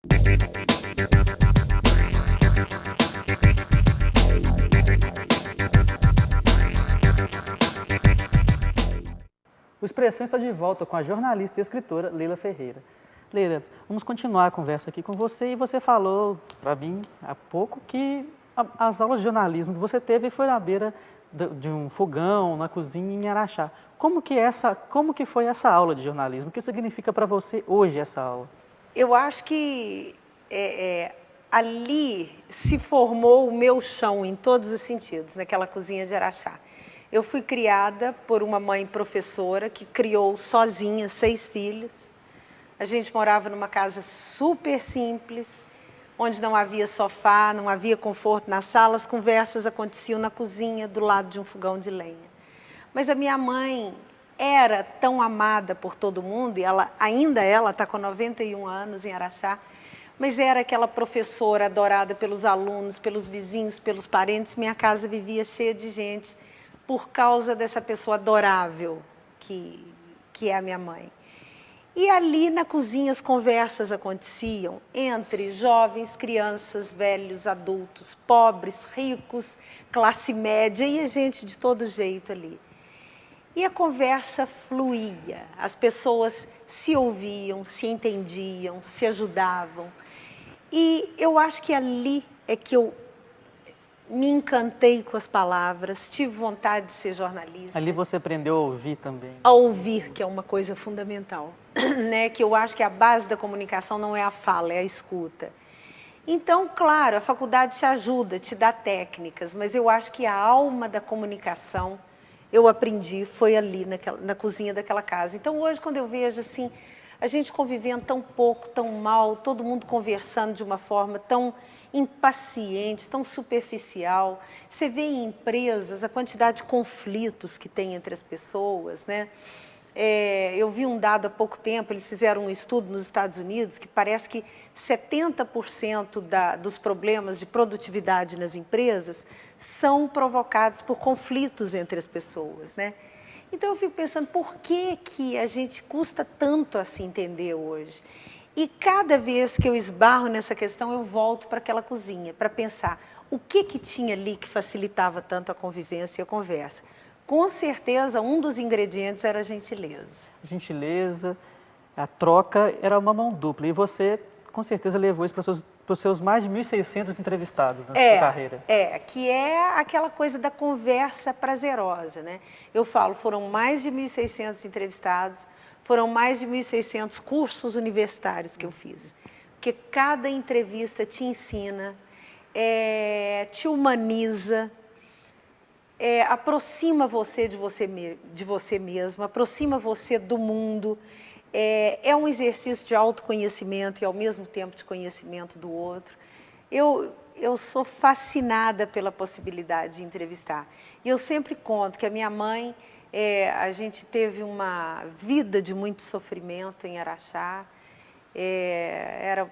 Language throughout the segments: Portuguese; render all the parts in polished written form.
O Expressão está de volta com a jornalista e escritora Leila Ferreira. Leila, vamos continuar a conversa aqui com você, e você falou para mim há pouco que as aulas de jornalismo que você teve foi na beira de um fogão, na cozinha em Araxá. Como que foi essa aula de jornalismo? O que significa para você hoje essa aula? Eu acho que ali se formou o meu chão em todos os sentidos, naquela cozinha de Araxá. Eu fui criada por uma mãe professora que criou sozinha 6 filhos. A gente morava numa casa super simples, onde não havia sofá, não havia conforto na sala, as conversas aconteciam na cozinha, do lado de um fogão de lenha. Mas a minha mãe era tão amada por todo mundo, e ela está com 91 anos em Araxá, mas era aquela professora adorada pelos alunos, pelos vizinhos, pelos parentes. Minha casa vivia cheia de gente por causa dessa pessoa adorável que é a minha mãe. E ali na cozinha as conversas aconteciam entre jovens, crianças, velhos, adultos, pobres, ricos, classe média, e a gente de todo jeito ali. E a conversa fluía, as pessoas se ouviam, se entendiam, se ajudavam. E eu acho que ali é que eu me encantei com as palavras, tive vontade de ser jornalista. Ali você aprendeu a ouvir também. A ouvir, que é uma coisa fundamental, né? Que eu acho que a base da comunicação não é a fala, é a escuta. Então, claro, a faculdade te ajuda, te dá técnicas, mas eu acho que a alma da comunicação eu aprendi, foi ali na cozinha daquela casa. Então, hoje, quando eu vejo assim, a gente convivendo tão pouco, tão mal, todo mundo conversando de uma forma tão impaciente, tão superficial. Você vê em empresas a quantidade de conflitos que tem entre as pessoas, né? Eu vi um dado há pouco tempo, eles fizeram um estudo nos Estados Unidos que parece que 70% dos problemas de produtividade nas empresas são provocados por conflitos entre as pessoas, né? Então eu fico pensando, por que a gente custa tanto a se entender hoje? E cada vez que eu esbarro nessa questão, eu volto para aquela cozinha, para pensar o que tinha ali que facilitava tanto a convivência e a conversa. Com certeza, um dos ingredientes era a gentileza. A gentileza, a troca era uma mão dupla. E você, com certeza, levou isso para os seus mais de 1.600 entrevistados na sua carreira. Que é aquela coisa da conversa prazerosa, né? Eu falo, foram mais de 1.600 entrevistados, foram mais de 1.600 cursos universitários que eu fiz. Porque cada entrevista te ensina, te humaniza, aproxima você de você mesmo, aproxima você do mundo. É um exercício de autoconhecimento e, ao mesmo tempo, de conhecimento do outro. Eu sou fascinada pela possibilidade de entrevistar. E eu sempre conto que a minha mãe, a gente teve uma vida de muito sofrimento em Araxá. Era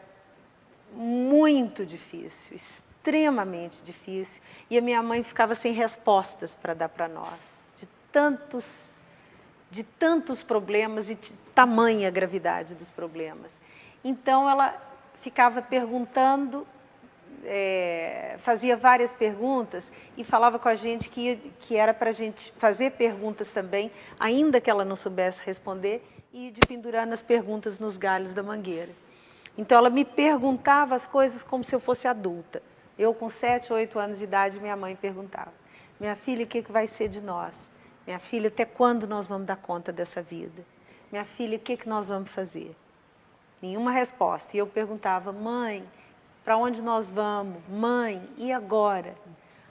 muito difícil, extremamente difícil. E a minha mãe ficava sem respostas para dar para nós, de tantos problemas e de tamanha gravidade dos problemas. Então, ela ficava perguntando, fazia várias perguntas e falava com a gente que era para a gente fazer perguntas também, ainda que ela não soubesse responder, e ir de pendurando as perguntas nos galhos da mangueira. Então, ela me perguntava as coisas como se eu fosse adulta. Eu, com 7, 8 anos de idade, minha mãe perguntava: minha filha, o que vai ser de nós? Minha filha, até quando nós vamos dar conta dessa vida? Minha filha, o que nós vamos fazer? Nenhuma resposta. E eu perguntava: mãe, para onde nós vamos? Mãe, e agora?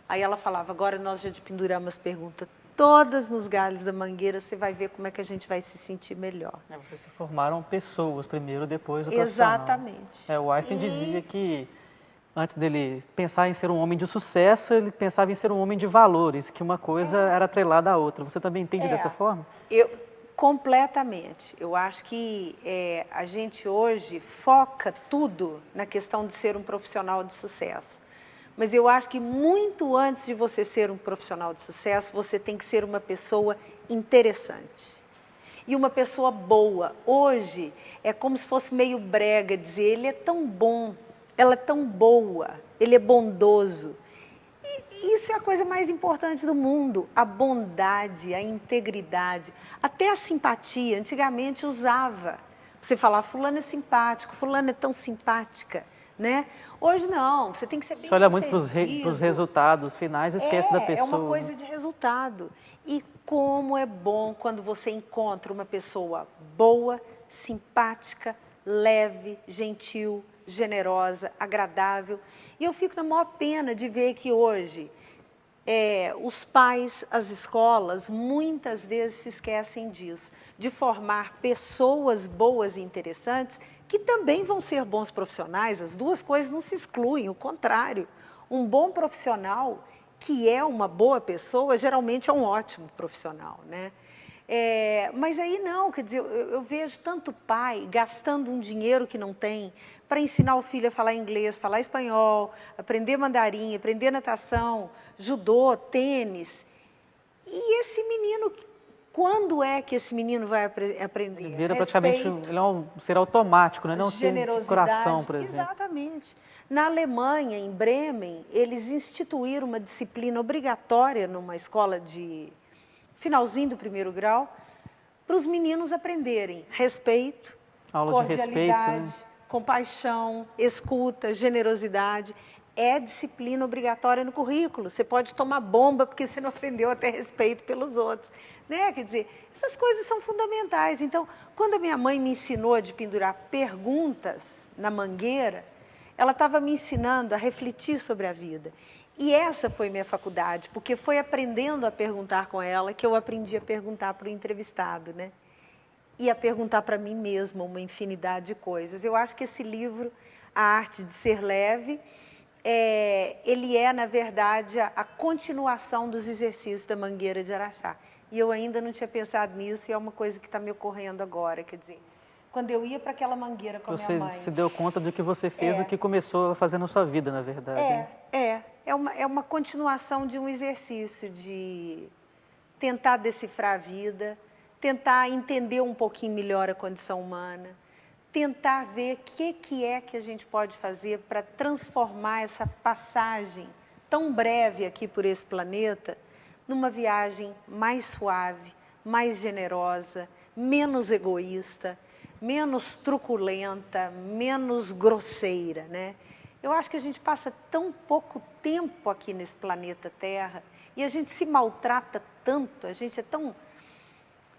Aí ela falava: agora nós já penduramos as perguntas todas nos galhos da mangueira, você vai ver como é que a gente vai se sentir melhor. Vocês se formaram pessoas primeiro, depois o profissional. Exatamente. O Einstein dizia que, antes dele pensar em ser um homem de sucesso, ele pensava em ser um homem de valores, que uma coisa era atrelada à outra. Você também entende dessa forma? Completamente. Eu acho que a gente hoje foca tudo na questão de ser um profissional de sucesso. Mas eu acho que muito antes de você ser um profissional de sucesso, você tem que ser uma pessoa interessante. E uma pessoa boa. Hoje, é como se fosse meio brega dizer, ele é tão bom, ela é tão boa, ele é bondoso. E isso é a coisa mais importante do mundo, a bondade, a integridade, até a simpatia. Antigamente usava, você falar, fulano é simpático, fulano é tão simpática, né? Hoje não, você tem que ser bem Você olha muito para sucedido. os resultados finais e esquece da pessoa. É uma coisa de resultado. E como é bom quando você encontra uma pessoa boa, simpática, leve, gentil, generosa, agradável. E eu fico na maior pena de ver que hoje os pais, as escolas, muitas vezes se esquecem disso, de formar pessoas boas e interessantes que também vão ser bons profissionais. As duas coisas não se excluem, o contrário. Um bom profissional que é uma boa pessoa, geralmente é um ótimo profissional, né? Mas aí não, quer dizer, eu vejo tanto pai gastando um dinheiro que não tem para ensinar o filho a falar inglês, falar espanhol, aprender mandarim, aprender natação, judô, tênis. E esse menino, quando é que esse menino vai aprender? Ele vira praticamente ele é um ser automático, né? Não um ser de coração, por exemplo. Exatamente. Na Alemanha, em Bremen, eles instituíram uma disciplina obrigatória numa escola de finalzinho do primeiro grau, para os meninos aprenderem respeito, cordialidade, compaixão, escuta, generosidade. É disciplina obrigatória no currículo. Você pode tomar bomba porque você não aprendeu a ter respeito pelos outros. Né? Quer dizer, essas coisas são fundamentais. Então, quando a minha mãe me ensinou de pendurar perguntas na mangueira, ela estava me ensinando a refletir sobre a vida. E essa foi minha faculdade, porque foi aprendendo a perguntar com ela que eu aprendi a perguntar para o entrevistado, né? E a perguntar para mim mesma uma infinidade de coisas. Eu acho que esse livro, A Arte de Ser Leve, ele é, na verdade, a continuação dos exercícios da Mangueira de Araxá. E eu ainda não tinha pensado nisso e é uma coisa que está me ocorrendo agora, quer dizer, quando eu ia para aquela mangueira com a minha mãe... Você se deu conta do que você fez, o que começou a fazer na sua vida, na verdade. É uma continuação de um exercício de tentar decifrar a vida, tentar entender um pouquinho melhor a condição humana, tentar ver o que é que a gente pode fazer para transformar essa passagem tão breve aqui por esse planeta numa viagem mais suave, mais generosa, menos egoísta, menos truculenta, menos grosseira, né? Eu acho que a gente passa tão pouco tempo aqui nesse planeta Terra e a gente se maltrata tanto, a gente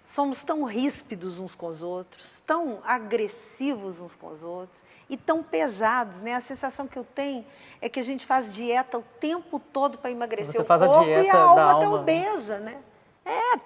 somos tão ríspidos uns com os outros, tão agressivos uns com os outros e tão pesados, né? A sensação que eu tenho é que a gente faz dieta o tempo todo para emagrecer o corpo e a alma está obesa, né?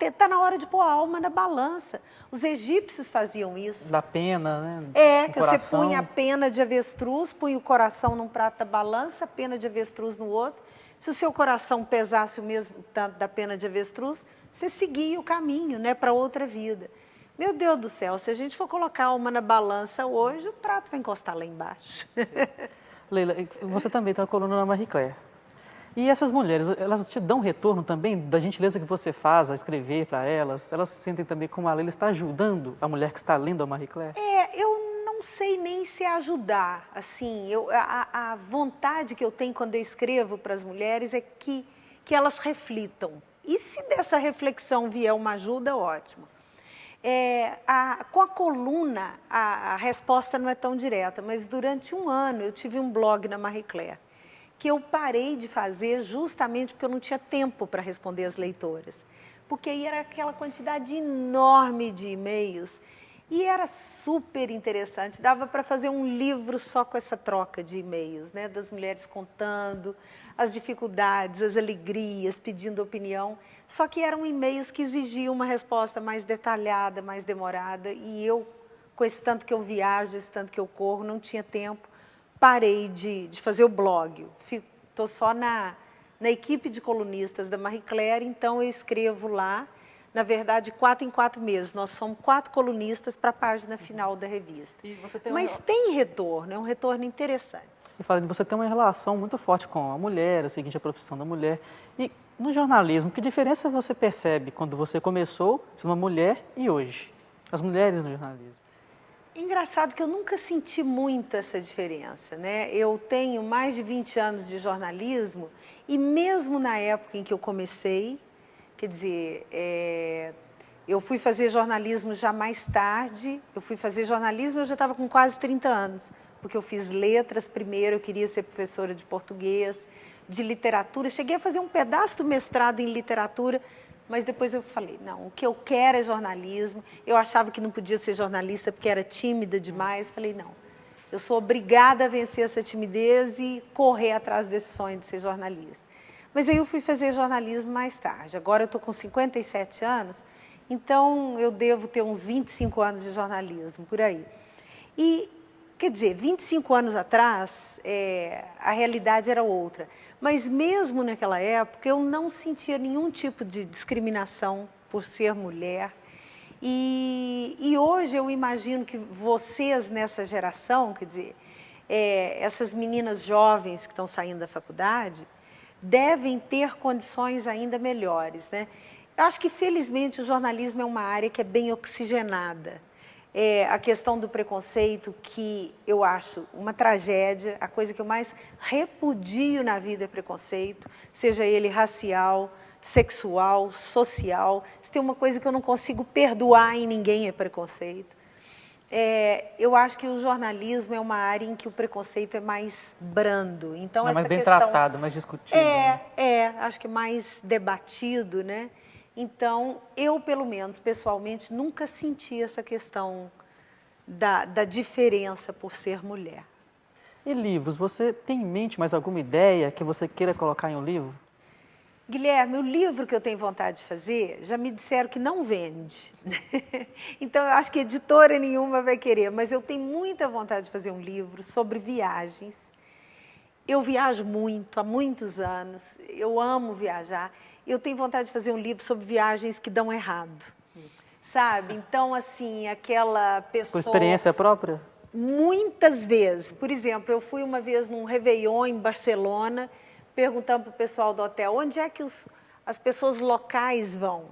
Está na hora de pôr a alma na balança. Os egípcios faziam isso. Da pena, né? Que você punha a pena de avestruz, punha o coração num prato da balança, a pena de avestruz no outro. Se o seu coração pesasse o mesmo tanto da pena de avestruz, você seguia o caminho, né, para outra vida. Meu Deus do céu, se a gente for colocar a alma na balança hoje, o prato vai encostar lá embaixo. Leila, você também tem uma coluna na Marie Claire. E essas mulheres, elas te dão retorno também da gentileza que você faz a escrever para elas? Elas se sentem também como a Leila está ajudando a mulher que está lendo a Marie Claire? Eu não sei nem se ajudar. Assim, a vontade que eu tenho quando eu escrevo para as mulheres é que elas reflitam. E se dessa reflexão vier uma ajuda, ótimo. Com a coluna, a resposta não é tão direta, mas durante um ano eu tive um blog na Marie Claire, que eu parei de fazer justamente porque eu não tinha tempo para responder as leitoras. Porque aí era aquela quantidade enorme de e-mails e era super interessante. Dava para fazer um livro só com essa troca de e-mails, né? Das mulheres contando as dificuldades, as alegrias, pedindo opinião. Só que eram e-mails que exigiam uma resposta mais detalhada, mais demorada. E eu, com esse tanto que eu viajo, esse tanto que eu corro, não tinha tempo. Parei de fazer o blog, estou só na equipe de colunistas da Marie Claire, então eu escrevo lá, na verdade, 4 em 4 meses. Nós somos 4 colunistas para a página final da revista. Mas tem retorno, é um retorno interessante. Você tem uma relação muito forte com a mulher, a seguinte, a profissão da mulher. E no jornalismo, que diferença você percebe quando você começou, sendo uma mulher, e hoje? As mulheres no jornalismo. Engraçado que eu nunca senti muito essa diferença, né? Eu tenho mais de 20 anos de jornalismo e mesmo na época em que eu comecei, quer dizer, eu fui fazer jornalismo já mais tarde, eu já estava com quase 30 anos, porque eu fiz letras primeiro, eu queria ser professora de português, de literatura, cheguei a fazer um pedaço do mestrado em literatura, mas depois eu falei, não, o que eu quero é jornalismo. Eu achava que não podia ser jornalista porque era tímida demais. Falei, não, eu sou obrigada a vencer essa timidez e correr atrás desse sonho de ser jornalista. Mas aí eu fui fazer jornalismo mais tarde. Agora eu estou com 57 anos, então eu devo ter uns 25 anos de jornalismo, por aí. E, quer dizer, 25 anos atrás, a realidade era outra. Mas mesmo naquela época, eu não sentia nenhum tipo de discriminação por ser mulher. E hoje eu imagino que vocês nessa geração, quer dizer, essas meninas jovens que estão saindo da faculdade, devem ter condições ainda melhores, né? Eu acho que, felizmente, o jornalismo é uma área que é bem oxigenada. A questão do preconceito, que eu acho uma tragédia, a coisa que eu mais repudio na vida é preconceito, seja ele racial, sexual, social. Se tem uma coisa que eu não consigo perdoar em ninguém é preconceito. Eu acho que o jornalismo é uma área em que o preconceito é mais brando. Então, é essa mais bem questão, tratado, mais discutido. Né? acho que é mais debatido, né? Então, eu, pelo menos, pessoalmente, nunca senti essa questão da diferença por ser mulher. E livros, você tem em mente mais alguma ideia que você queira colocar em um livro? Guilherme, o livro que eu tenho vontade de fazer, já me disseram que não vende. Então, eu acho que editora nenhuma vai querer, mas eu tenho muita vontade de fazer um livro sobre viagens. Eu viajo muito, há muitos anos, eu amo viajar. Eu tenho vontade de fazer um livro sobre viagens que dão errado, sabe? Então, assim, aquela pessoa... Por experiência própria? Muitas vezes. Por exemplo, eu fui uma vez num Réveillon em Barcelona, perguntando para o pessoal do hotel, onde é que as pessoas locais vão?